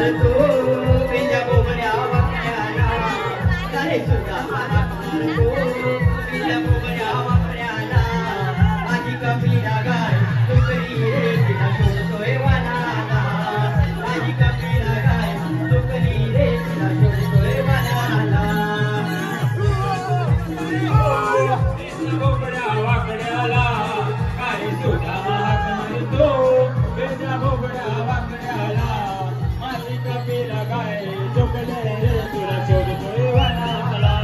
मारतो विजा बोबड्या वाकड्याला काय सुद्धा हाक मारतो विजा बोबड्या वाकड्याला माझी कपिला गाय तुकडी रे तिला सोडतोय वनाला माझी कपिला गाय तुकडी रे तिला सोडतोय वनाला बोबड्या वाकड्याला काय सुद्धा हाक मारतो विजा बोबड्या वाकड्याला माझी कपिला गाय तुकडी रे तिला सोडतोय वनाला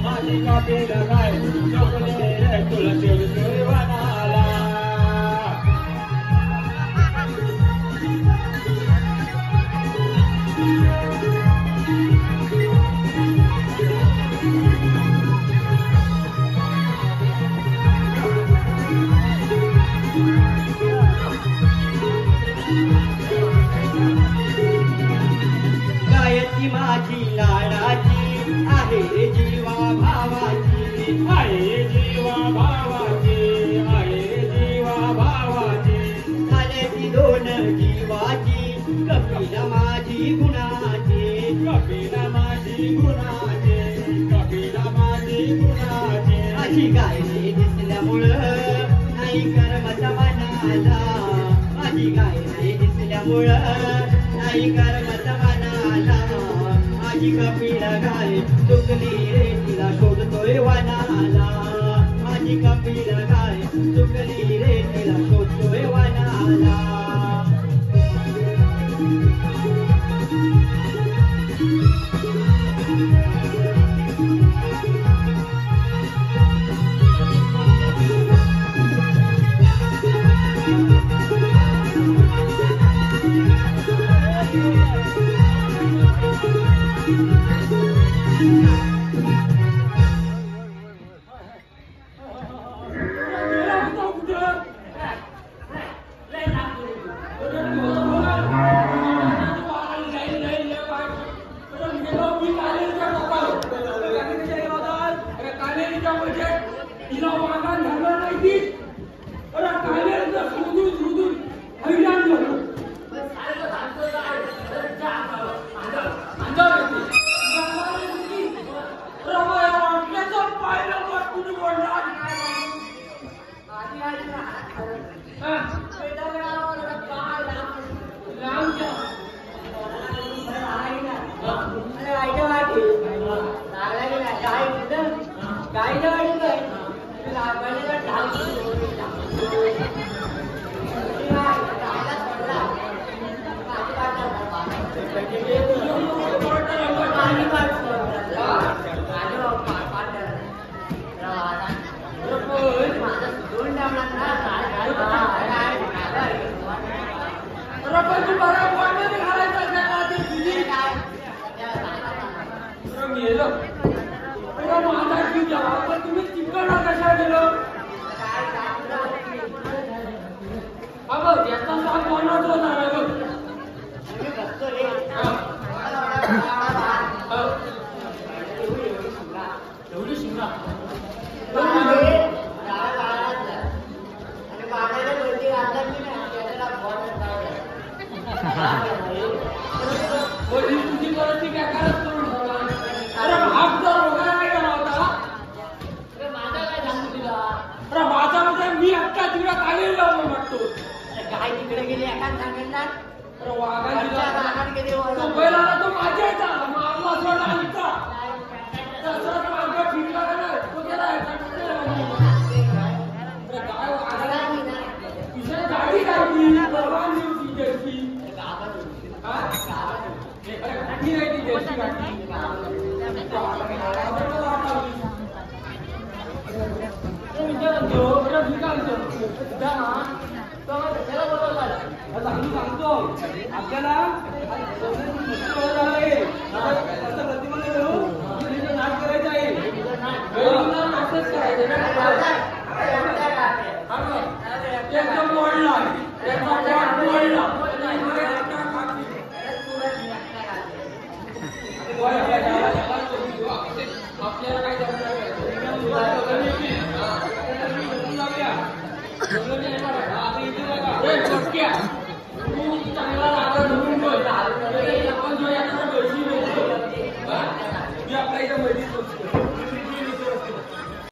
माझी कपिला गाय तुकडी रे तुला सोडतोय वनाला गायची माझी लाडाची आहे रे जीवा भावाची आहे जीवा भावाची आहे जीवा भावाची झाल्याची दोन जीवाची कपिला माझी गुणाची कपिला माझी गुणाची कपिला माझी गुणाची माझी गाय रे दिसल्यामुळं नाही कर्मचा मनाला माझी गाय रे दिसल्यामुळं नाही कर्मचा मनाला माझी कपिला गाय चुकली रे तिला शोधतोय वनाला माझी कपिला गाय चुकली रे तिला शोधतोय वनाला आपल्याला काय